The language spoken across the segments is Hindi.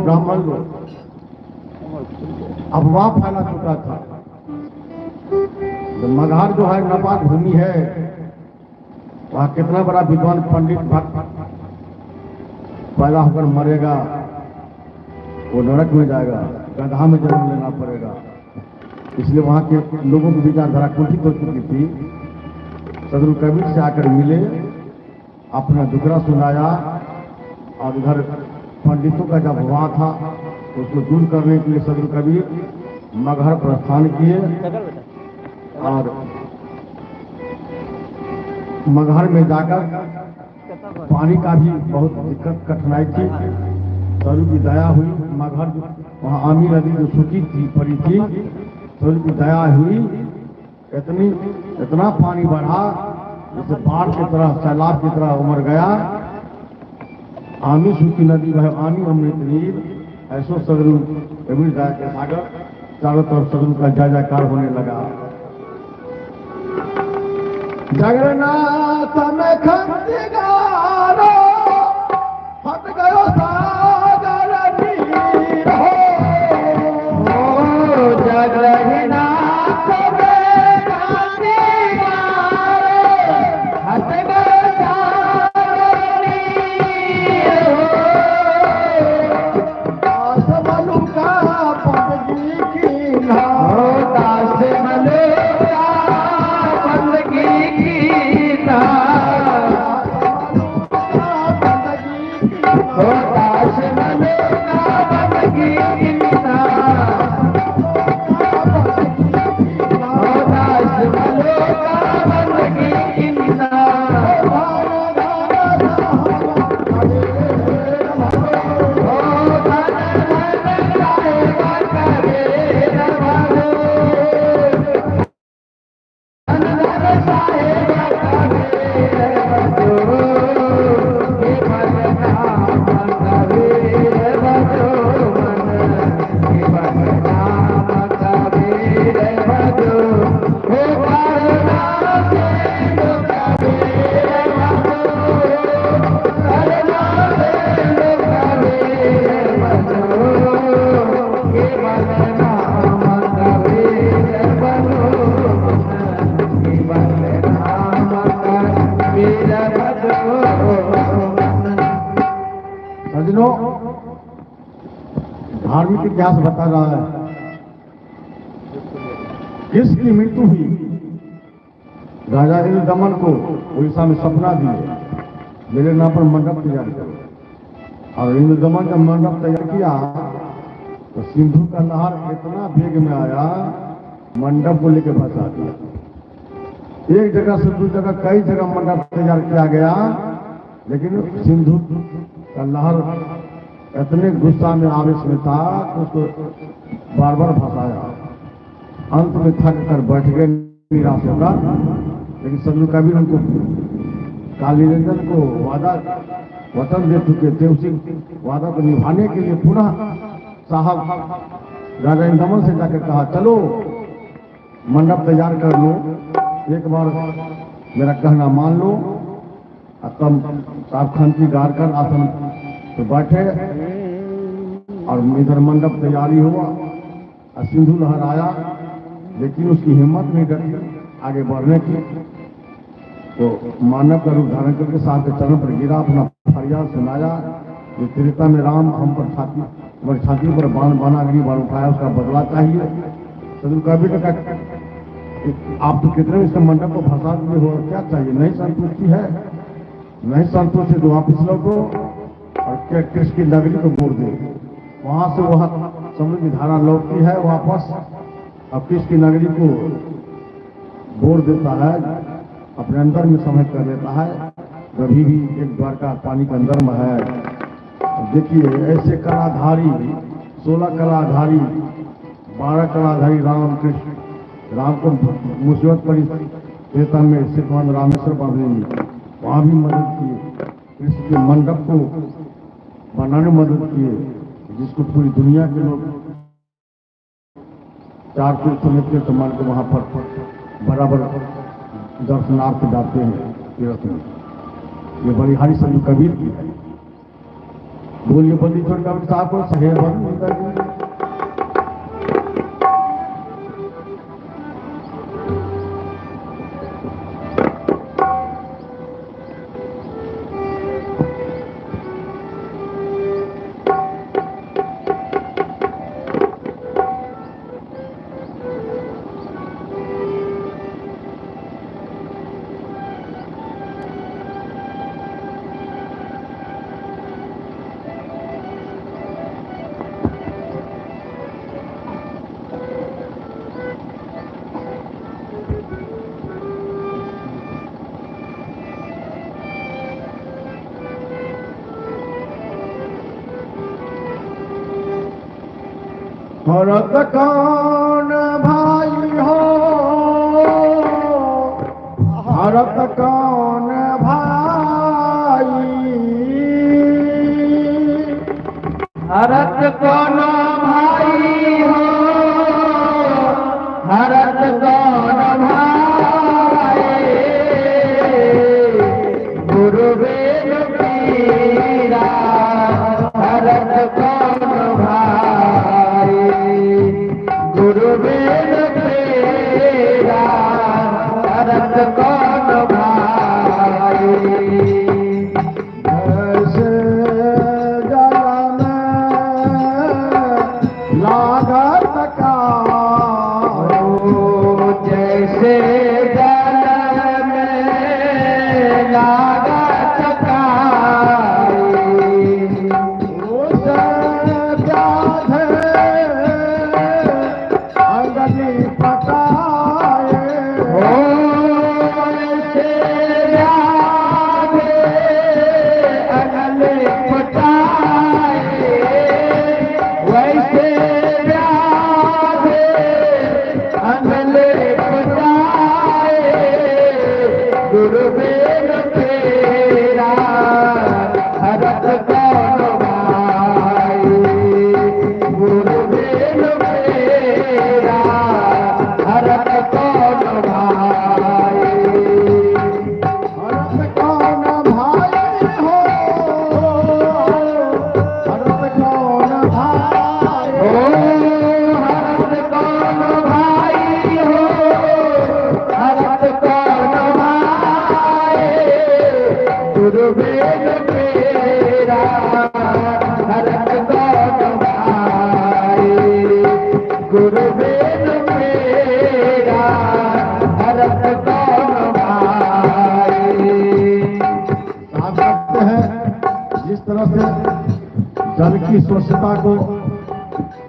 ब्राह्मण लोग अफवाह फैला चुका था। तो मगहर जो है नापाक भूमि है, वहां कितना बड़ा विद्वान पंडित भक्त पैदा होकर मरेगा, वो नरक में जाएगा, गड्ढा में जन्म लेना पड़ेगा। इसलिए वहां के लोगों की विचारधारा कुंठित हो चुकी थी। सदगुरु कबीर से आकर मिले, अपना दुखड़ा सुनाया, और इधर पंडितों का जब हुआ था उसको दूर करने के लिए सदगुरु कबीर मगहर प्रस्थान किए। और मगहर में जाकर पानी का भी बहुत दिक्कत कठिनाई थी। सदगुरु की दया हुई, मगहर वहाँ आमी नदी जो सूखी थी पड़ी थी, सदगुरु की दया हुई, इतना पानी बढ़ा जैसे बाढ़ की तरह, सैलाब की तरह उमड़ गया। आमी सूखी नदी वह आमी अमृत नीर, ऐसो सदगुरु कबीर दया के सागर, चारों तरफ सदगुरु का जय जयकार होने लगा। जगन्नाथ में खंडगारो हट गयो सागर नीर हो, जगन्नाथ में खंडगारो हट गयो सागर नीर हो। दास मनु का बंदगी कीन्हा, दास मनु धार्मिक इतिहास बता रहा है किसकी मृत्यु हुई। राजा इंद्रदमन को उड़ीसा में सपना दिए, मेरे नाम पर मंडप तैयार करो। और इंद्रदमन का मंडप तैयार किया तो सिंधु का लहर इतना वेग में आया, मंडप को लेकर फंसा दिया। एक जगह से दूसरी जगह कई जगह मंडप तैयार किया गया, लेकिन सिंधु का लहर इतने गुस्सा में आवेश में था कि उसको बार बार फंसाया। अंत में थक कर बैठ गए निराश होकर। लेकिन सदगुरु कबीर उनको काली रंजन को वचन दे चुके थे, उसी वादा को निभाने के लिए पुनः साहब राजा इंद्रदमन से जाकर कहा, चलो मंडप तैयार कर लो, एक बार मेरा कहना मान लो। तब साहब खांची गाड़ कर आसन तो बैठे और इधर मंडप तैयारी हुआ और सिंधु लहर आया, लेकिन उसकी हिम्मत नहीं डरी आगे बढ़ने की। तो मानव का रूप धारण करके साहब के चरण पर गिरा, अपना फरियाद सुनाया। जो त्रेता में राम हम पर छाती पर बाण बानागिरी बाण उठाया, उसका बदला चाहिए। सदगुरु कबीर का आप तो कितने इस मंडप को फंसा दिए हो, क्या चाहिए? नहीं संतुष्टि है, नहीं संतुष्टि तो वापिस लौटो और कृष्ण की नगरी को मोड़ दे। वहां से वह समुद्र की धारा लौटती है वापस, और कृष्ण की नगरी को बोर देता है, अपने अंदर में समाहित कर लेता है। कभी भी एक द्वारका पानी के अंदर में है। देखिए ऐसे कलाधारी, 16 कलाधारी, 12 कलाधारी राम कृष्ण, राम को मुसीबत पड़ी त्रेता में सिद्धवान रामेश्वर बाबू वहां भी मदद किए, कृष्ण के मंडप को बनाने में मदद किए, जिसको पूरी दुनिया के लोग 4 तीर्थ मान को वहां पर बराबर दर्शनार्थ जाते हैं तीर्थ में। ये बड़ी हारी सदगुरु कबीर की है। बोलिए बंदी छोड़ कर साफ को सहे बंद नहीं कर भरत कौन भाई हो, भरत कौन भाई, भरत कौन भाई हो, भरत कौन भाई, गुरु वेद पीरा, भरत कौन भाई, गुरु वेद पीरा, भरत कौन भाई। ऐसे जलन लागत का जैसे जल में लागत काई, उस व्याध अंगली पटाए, ऐसे व्याध अगले पटाए, वैसे व्याध अगले पटाए, गुरु वेद तेरा भरत कौन भाई, गुरु वेद तेरा भरत कौन भाई। भरत कौन भाई हो, भरत कौन भाई, भरत कौन भाई हो, भरत कौन भाई, गुरु वेद तेरा भरत कौन भाई, गुरु वेद तेरा भरत कौन भाई। आप देखते हैं जिस तरह से जल की स्वच्छता को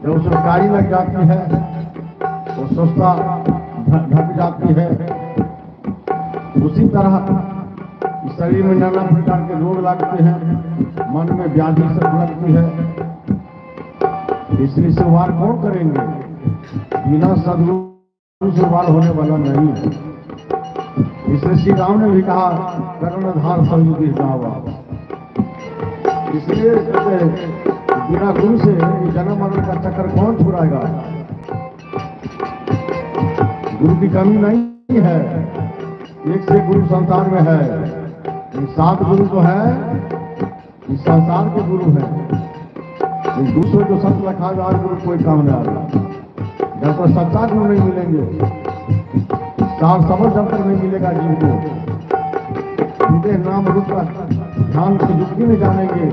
जब उसमें कारी लग जाती है तो स्वच्छता ढक जाती है, उसी तरह इस शरीर में नाना प्रकार के रोग लगते हैं, मन में व्याधि सब लगती है। इसलिए शुरुआत कौन करेंगे? बिना सदगुरु शुरुआत होने वाला नहीं है। इसलिए श्री राम ने भी कहा कर्णधार संयुगी गावा। इसलिए बिना गुरु से ये जन्म मरण का चक्कर कौन छुड़ाएगा? गुरु की कमी नहीं है, एक से गुरु संसार में है, ये 7 गुरु जो है इस संसार के गुरु हैं। इस दूसरे जो सत्य रखा हुआ गुरु कोई काम नहीं आ रहा। जब तक सच्चा गुरु नहीं मिलेंगे, सार समझ जब तक नहीं मिलेगा जीव को, सीधे नाम रूप का ध्यान की युक्ति में जानेंगे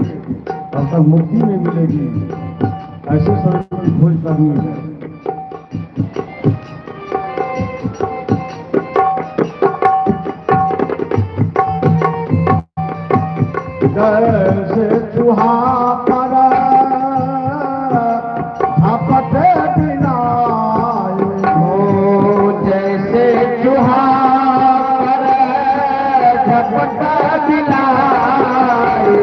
तब तक मुक्ति नहीं मिलेगी। ऐसे स्वरूप की खोज करनी है। जैसे चूहा पर झपटे बिना, जैसे चूहा पर झपट दिलाई,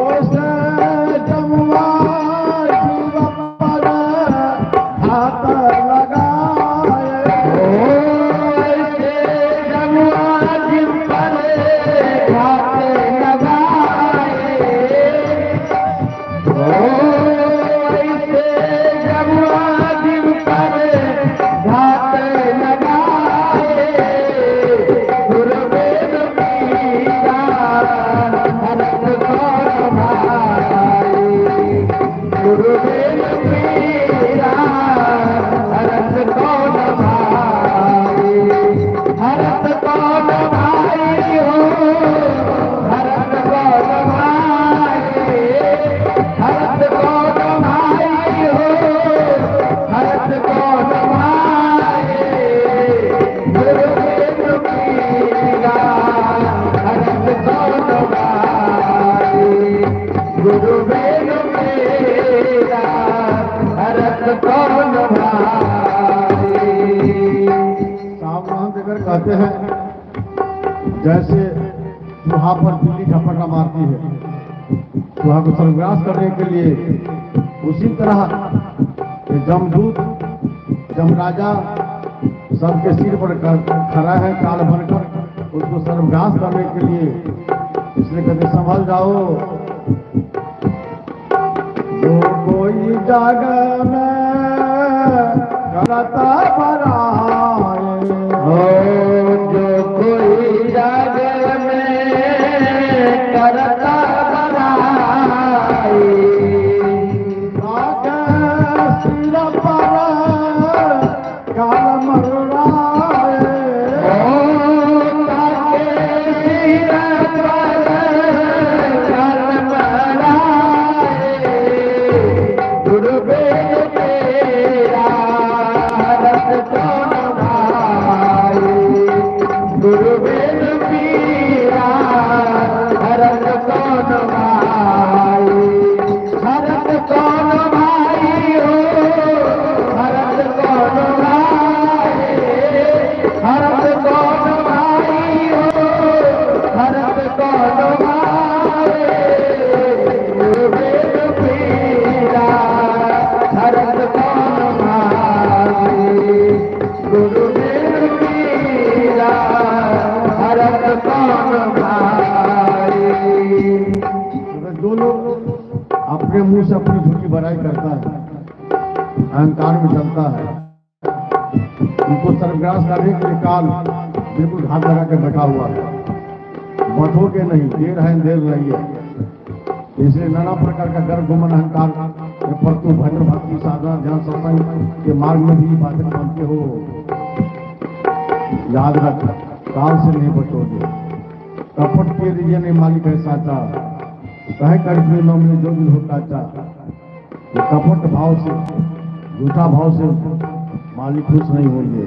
उसे जमुआ जीव पर हाथ लगाए, ऐसे जमुआ जिम पर हाथ लगाए, ऐसे जमुआ जिम पर हाथ लगाए, गुरु वेद पीरा भरत कौन भाई। लेकर कहते हैं जैसे चूहा पर बिल्ली झपटा मारती है, चूहा को सर्वग्रास करने के लिए, उसी तरह ये जमदूत जमराजा सबके सिर पर खड़ा है काल बनकर, उसको सर्वग्रास करने के लिए। इसलिए कहते संभल जाओ, जो कोई जग में करता बराए, जो कोई जग में करता बराई, आगे सिर पर काल मरवाए, ताके सिर पर काल मराए, दुर्बेद तेरा रत कौन भाई, दुर्बेद पीरा हरत कौन भाई, हरत कौन भाई हो, हरत कौन भाई, हरत कौन भाई हो, हरत कौन भाई, दुर्बेद पीरा हरत कौन भाई, दुर्बेद पीरा हरत कौन भाई। जो लोग अपने मुंह से अपनी झूठी बड़ाई करता है, अहंकार में चलता है, उनको सर्वग्रास करने के लिए काल बिल्कुल घात लगा के बैठा हुआ है। बठोगे नहीं, देर है देर नहीं है। इसलिए नाना प्रकार का गर्व गुमन अहंकार परतु भद्र भक्ति साधना ध्यान सत्संग के मार्ग में भी बाधित बनते हो। याद रख, काल से नहीं बचोगे। कपट के लिए नहीं मालिक है साचा, कहे कर में जो दिल होता चा। ये कपट भाव से, झूठा भाव से मालिक खुश नहीं होंगे।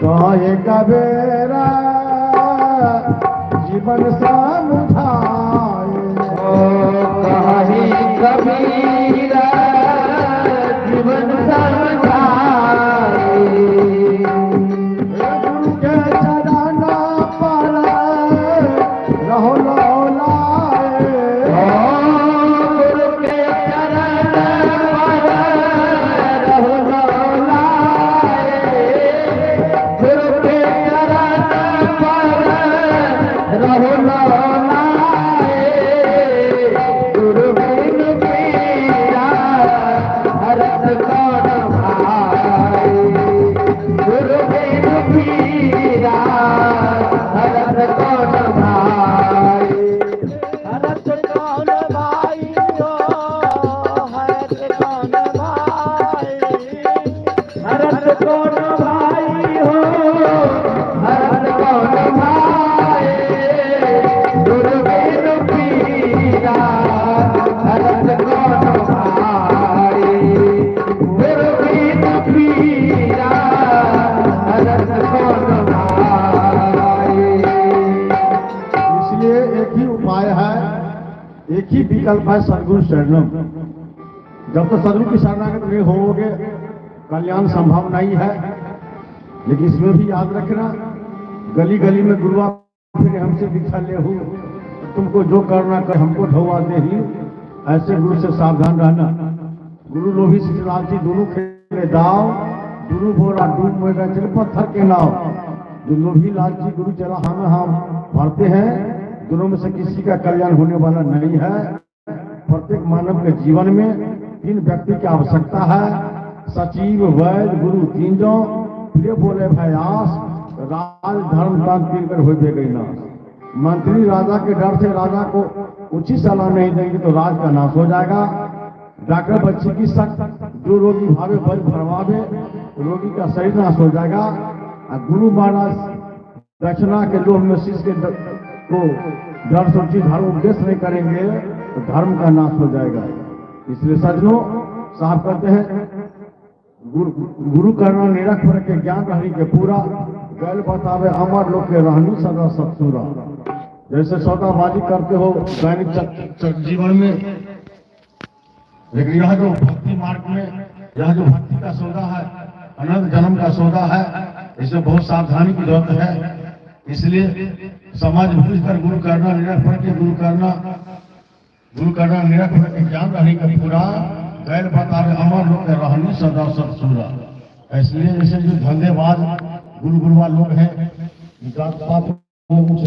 कहे कबीरा जीवन समुझाए, कहीं कबीरा जीवन समझाए, गुरु के चरण पर रहो लौलाए, गुरु के चरण पर रहो लौलाए, गुरु के चरण पर रहो लौलाए, गुरु बिन पीरा हरत कौन भाई, गुरु बिन पीरा हरत कौन भाई, हरत कौन भाई हो, हरत कौन भाई, हरत कौन भाई हो, हरत कौन भाई, गुरु बिन पीरा हरत कौन भाई, गुरु बिन पीरा हरत कौन भाई। इसलिए एक ही उपाय है, एक ही विकल्प है, सदगुरु शरणम। जब तक सदगुरु की शरणागत नहीं होगे, कल्याण संभव नहीं है। लेकिन इसमें भी याद रखना, गली गली में गुरुआ फिर हमसे दीक्षा ले हो, तुमको जो करना कर हमको ढोवा दे ही। ऐसे गुरु से सावधान रहना। गुरु लोभी से लालची दोनों खेले दाव, गुरु बोरा डूब में गए चले पत्थर के नाव। जो लोभी लालची गुरु चला हम भरते हैं, दोनों में से किसी का कल्याण होने वाला नहीं है। प्रत्येक मानव के जीवन में 3 व्यक्ति की आवश्यकता है, सचिव वैद्य गुरु तीनों। प्रिय बोले भयास, राज धर्म दान कर हो गई नाश। मंत्री राजा के डर से राजा को उचित सलाह नहीं देंगे तो राज का नाश हो जाएगा। डॉक्टर बच्ची की सख्त, जो रोगी भावे बल भरवावे, रोगी का शरीर नाश हो जाएगा। गुरु महाराज दक्षिणा के लोभ में शिष्य को डर सोची धर्म उपदेश नहीं करेंगे तो धर्म का नाश हो जाएगा। इसलिए सज्जनों साफ करते हैं, गुरु करना निरख पर के ज्ञान रहनी के पूरा, गैल बतावे अमर लोग के रहनी सदा सत्सुरा। जैसे सौदाबाजी करते हो दैनिक जीवन में, लेकिन यह जो भक्ति मार्ग में, यह जो भक्ति का सौदा है, अनंत जन्म का सौदा है, इसे बहुत सावधानी की जरूरत है। इसलिए समाज भूल कर गुरु करना, निरख के गुरु करना, निरख के ज्ञान रहने का पूरा गैर बतावे अमर लोग रहने सदा सतसूरा। इसलिए जैसे जो धंधेबाज गुरु गुरुआ लोग हैं, जात पात लोग